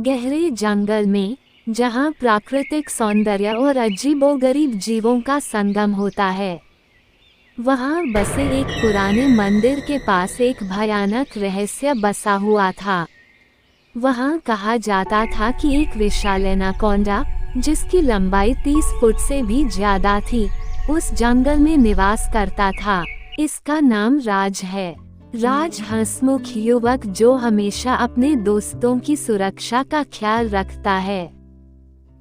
गहरे जंगल में, जहाँ प्राकृतिक सौंदर्य और अजीबोगरीब जीवों का संगम होता है, वहाँ बसे एक पुराने मंदिर के पास एक भयानक रहस्य बसा हुआ था। वहाँ कहा जाता था कि एक विशाल एनाकोंडा, जिसकी लंबाई 30 फुट से भी ज्यादा थी, उस जंगल में निवास करता था। इसका नाम राज है। राज हंसमुख युवक जो हमेशा अपने दोस्तों की सुरक्षा का ख्याल रखता है।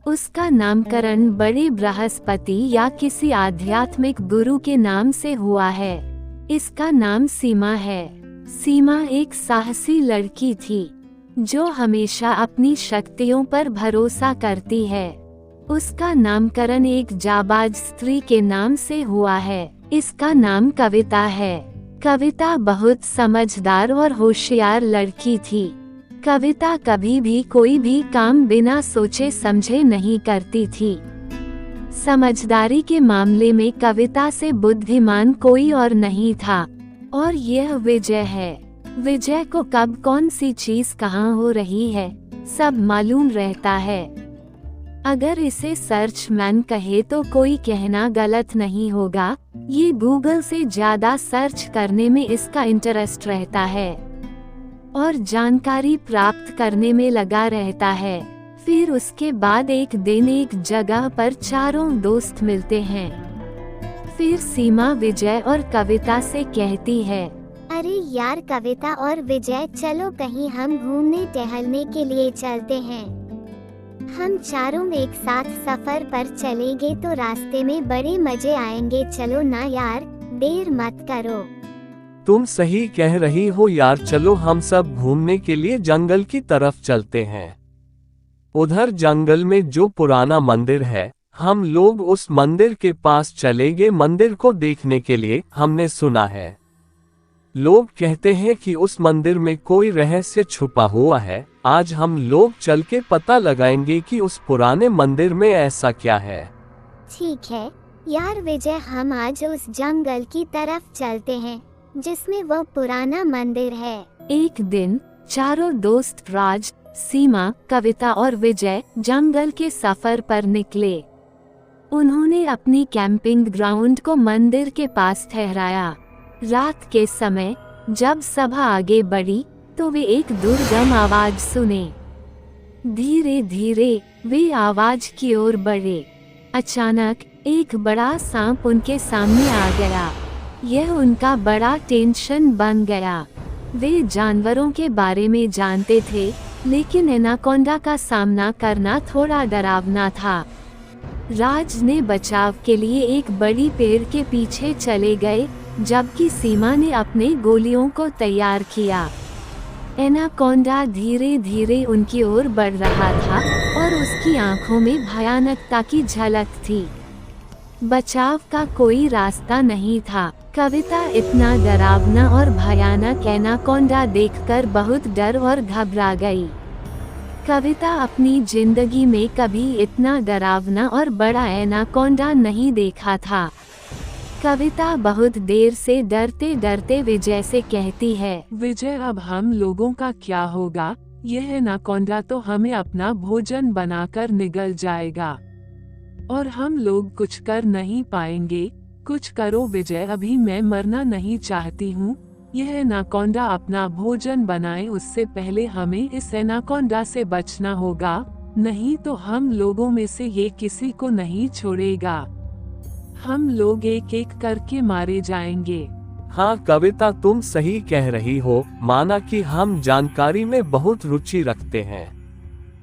उसका नामकरण बड़े बृहस्पति या किसी आध्यात्मिक गुरु के नाम से हुआ है। इसका नाम सीमा है। सीमा एक साहसी लड़की थी, जो हमेशा अपनी शक्तियों पर भरोसा करती है। उसका नामकरण एक जाबाज स्त्री के नाम से हुआ है। इसका नाम कविता है। कविता बहुत समझदार और होशियार लड़की थी। कविता कभी भी कोई भी काम बिना सोचे समझे नहीं करती थी। समझदारी के मामले में कविता से बुद्धिमान कोई और नहीं था। और यह विजय है। विजय को कब कौन सी चीज कहाँ हो रही है, सब मालूम रहता है। अगर इसे सर्चमैन कहे तो कोई कहना गलत नहीं होगा। ये गूगल से ज्यादा सर्च करने में इसका इंटरेस्ट रहता है और जानकारी प्राप्त करने में लगा रहता है। फिर उसके बाद एक दिन एक जगह पर चारों दोस्त मिलते हैं। फिर सीमा विजय और कविता से कहती है, अरे यार कविता और विजय, चलो कहीं हम घूमने टहलने के लिए चलते हैं। हम चारों एक साथ सफर पर चलेंगे तो रास्ते में बड़े मजे आएंगे। चलो ना यार, देर मत करो। तुम सही कह रही हो यार, चलो हम सब घूमने के लिए जंगल की तरफ चलते हैं। उधर जंगल में जो पुराना मंदिर है, हम लोग उस मंदिर के पास चलेंगे मंदिर को देखने के लिए। हमने सुना है, लोग कहते हैं कि उस मंदिर में कोई रहस्य छुपा हुआ है। आज हम लोग चल के पता लगाएंगे कि उस पुराने मंदिर में ऐसा क्या है। ठीक है यार विजय, हम आज उस जंगल की तरफ चलते हैं जिसमें वो पुराना मंदिर है। एक दिन चारों दोस्त राज, सीमा, कविता और विजय जंगल के सफर पर निकले। उन्होंने अपनी कैंपिंग ग्राउंड को मंदिर के पास ठहराया। रात के समय जब सभा आगे बढ़ी तो वे एक दुर्गम आवाज सुने। धीरे धीरे वे आवाज की ओर बढ़े। अचानक एक बड़ा सांप उनके सामने आ गया। यह उनका बड़ा टेंशन बन गया। वे जानवरों के बारे में जानते थे, लेकिन एनाकोंडा का सामना करना थोड़ा डरावना था। राज ने बचाव के लिए एक बड़ी पेड़ के पीछे चले गए, जबकि सीमा ने अपने गोलियों को तैयार किया। एनाकोंडा धीरे धीरे उनकी ओर बढ़ रहा था और उसकी आंखों में भयानकता की झलक थी। बचाव का कोई रास्ता नहीं था। कविता इतना डरावना और भयानक एनाकोंडा देखकर बहुत डर और घबरा गई। कविता अपनी जिंदगी में कभी इतना डरावना और बड़ा एनाकोंडा नहीं देखा था। कविता बहुत देर से डरते डरते विजय से कहती है, विजय अब हम लोगों का क्या होगा? यह एनाकोंडा तो हमें अपना भोजन बनाकर निगल जाएगा और हम लोग कुछ कर नहीं पाएंगे। कुछ करो विजय, अभी मैं मरना नहीं चाहती हूँ। यह एनाकोंडा अपना भोजन बनाए उससे पहले हमें इस एनाकोंडा से बचना होगा, नहीं तो हम लोगों में से ये किसी को नहीं छोड़ेगा। हम लोग एक एक करके मारे जाएंगे। हाँ कविता, तुम सही कह रही हो। माना कि हम जानकारी में बहुत रुचि रखते हैं,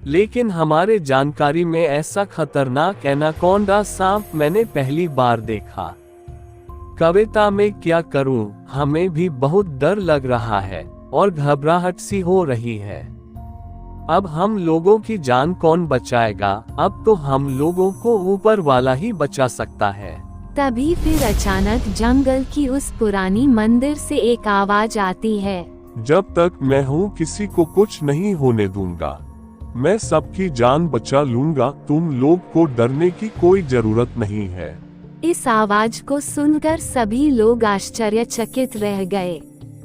लेकिन हमारे जानकारी में ऐसा खतरनाक एनाकोंडा सांप मैंने पहली बार देखा। कविता, मैं क्या करूं? हमें भी बहुत डर लग रहा है और घबराहट सी हो रही है। अब हम लोगों की जान कौन बचाएगा? अब तो हम लोगों को ऊपर वाला ही बचा सकता है। तभी फिर अचानक जंगल की उस पुरानी मंदिर से एक आवाज आती है, जब तक मैं हूँ किसी को कुछ नहीं होने दूंगा। मैं सबकी जान बचा लूंगा। तुम लोग को डरने की कोई जरूरत नहीं है। इस आवाज को सुनकर सभी लोग आश्चर्यचकित रह गए।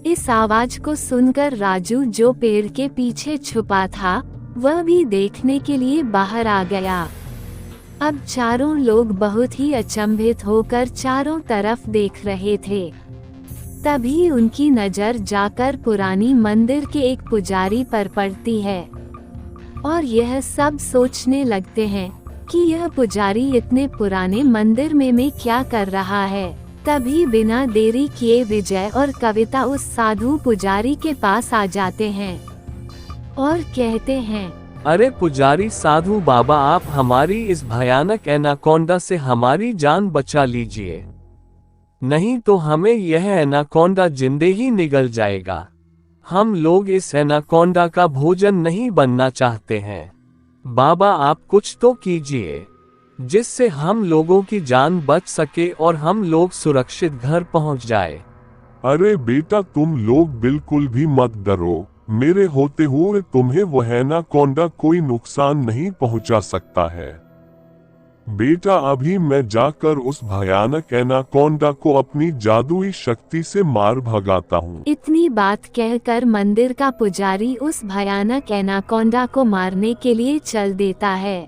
इस आवाज को सुनकर राजू, जो पेड़ के पीछे छुपा था, वह भी देखने के लिए बाहर आ गया। अब चारों लोग बहुत ही अचंभित होकर चारों तरफ देख रहे थे। तभी उनकी नजर जाकर पुरानी मंदिर के एक पुजारी पर पड़ती है और यह सब सोचने लगते हैं कि यह पुजारी इतने पुराने मंदिर में क्या कर रहा है। तभी बिना देरी किए विजय और कविता उस साधु पुजारी के पास आ जाते हैं और कहते हैं, अरे पुजारी साधु बाबा, आप हमारी इस भयानक एनाकोंडा से हमारी जान बचा लीजिए, नहीं तो हमें यह एनाकोंडा जिंदे ही निगल जाएगा। हम लोग इस एनाकोंडा का भोजन नहीं बनना चाहते हैं। बाबा आप कुछ तो कीजिए जिससे हम लोगों की जान बच सके और हम लोग सुरक्षित घर पहुंच जाए। अरे बेटा, तुम लोग बिल्कुल भी मत डरो। मेरे होते हुए तुम्हें वह एनाकोंडा कोई नुकसान नहीं पहुंचा सकता है। बेटा, अभी मैं जाकर उस भयानक एनाकोंडा को अपनी जादुई शक्ति से मार भगाता हूँ। इतनी बात कहकर मंदिर का पुजारी उस भयानक एनाकोंडा को मारने के लिए चल देता है।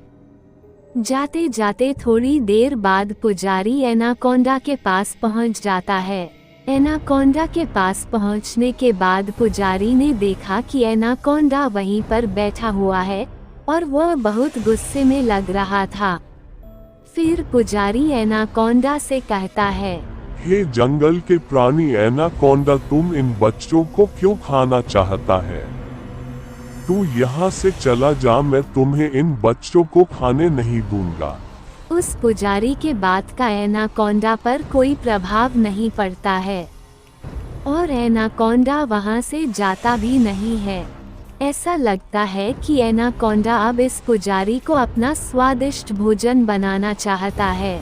जाते जाते थोड़ी देर बाद पुजारी एनाकोंडा के पास पहुंच जाता है। एनाकोंडा के पास पहुंचने के बाद पुजारी ने देखा कि एनाकोंडा वहीं पर बैठा हुआ है और वह बहुत गुस्से में लग रहा था। फिर पुजारी एनाकोंडा से कहता है, हे जंगल के प्राणी एनाकोंडा, तुम इन बच्चों को क्यों खाना चाहता है? तू यहाँ से चला जा, मैं तुम्हें इन बच्चों को खाने नहीं दूंगा। उस पुजारी के बात का एनाकोंडा पर कोई प्रभाव नहीं पड़ता है और एनाकोंडा वहां से जाता भी नहीं है। ऐसा लगता है कि एनाकोंडा अब इस पुजारी को अपना स्वादिष्ट भोजन बनाना चाहता है।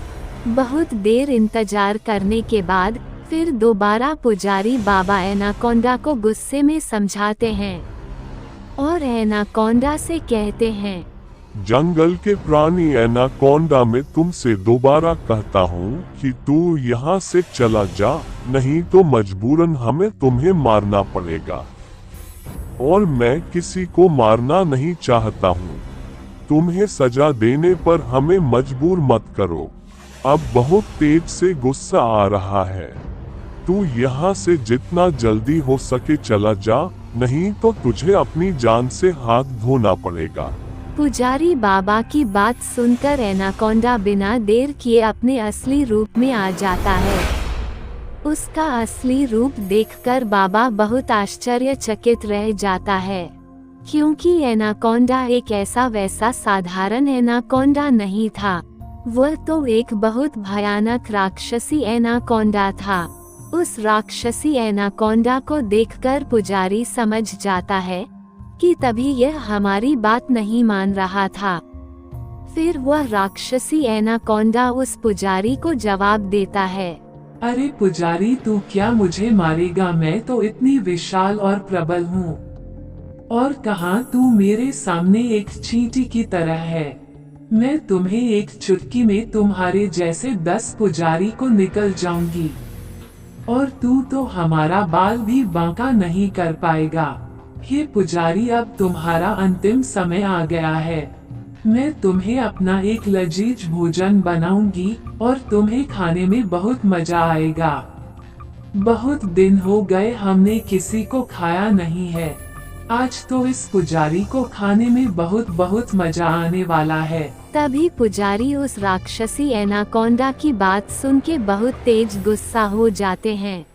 बहुत देर इंतजार करने के बाद फिर दोबारा पुजारी बाबा एनाकोंडा को गुस्से में समझाते हैं और एनाकोंडा से कहते हैं, जंगल के प्राणी एनाकोंडा, मैं तुमसे दोबारा कहता हूँ कि तू यहाँ से चला जा, नहीं तो मजबूरन हमें तुम्हें मारना पड़ेगा। और मैं किसी को मारना नहीं चाहता हूँ। तुम्हें सजा देने पर हमें मजबूर मत करो। अब बहुत तेज से गुस्सा आ रहा है। तू यहाँ से जितना जल्दी हो सके चला जा, नहीं तो तुझे अपनी जान से हाथ धोना पड़ेगा। पुजारी बाबा की बात सुनकर एनाकोंडा बिना देर किए अपने असली रूप में आ जाता है। उसका असली रूप देखकर बाबा बहुत आश्चर्यचकित रह जाता है, क्योंकि एनाकोंडा एक ऐसा वैसा साधारण एनाकोंडा नहीं था। वह तो एक बहुत भयानक राक्षसी एनाकोंडा था। उस राक्षसी एनाकोंडा को देखकर पुजारी समझ जाता है कि तभी यह हमारी बात नहीं मान रहा था। फिर वह राक्षसी एनाकोंडा उस पुजारी को जवाब देता है, अरे पुजारी, तू क्या मुझे मारेगा? मैं तो इतनी विशाल और प्रबल हूँ। और कहाँ तू मेरे सामने एक चींटी की तरह है। मैं तुम्हें एक चुटकी में तुम्हारे जैसे 10 पुजारी को निकल जाऊंगी और तू तो हमारा बाल भी बांका नहीं कर पाएगा। हे पुजारी, अब तुम्हारा अंतिम समय आ गया है। मैं तुम्हें अपना एक लजीज भोजन बनाऊंगी और तुम्हें खाने में बहुत मजा आएगा। बहुत दिन हो गए हमने किसी को खाया नहीं है। आज तो इस पुजारी को खाने में बहुत बहुत मजा आने वाला है। तभी पुजारी उस राक्षसी एनाकोंडा की बात सुन के बहुत तेज गुस्सा हो जाते हैं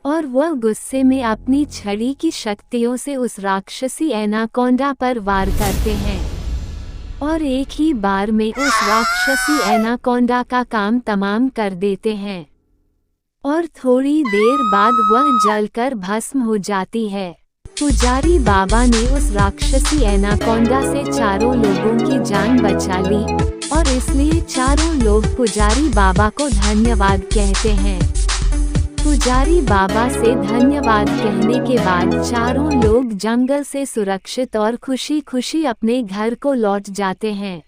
और वह गुस्से में अपनी छड़ी की शक्तियों से उस राक्षसी एनाकोंडा पर वार करते हैं और एक ही बार में उस राक्षसी एनाकोंडा का काम तमाम कर देते हैं और थोड़ी देर बाद वह जलकर भस्म हो जाती है। पुजारी बाबा ने उस राक्षसी एनाकोंडा से चारों लोगों की जान बचा ली और इसलिए चारों लोग पुजारी बाबा को धन्यवाद कहते हैं। पुजारी बाबा से धन्यवाद कहने के बाद चारों लोग जंगल से सुरक्षित और खुशी खुशी अपने घर को लौट जाते हैं।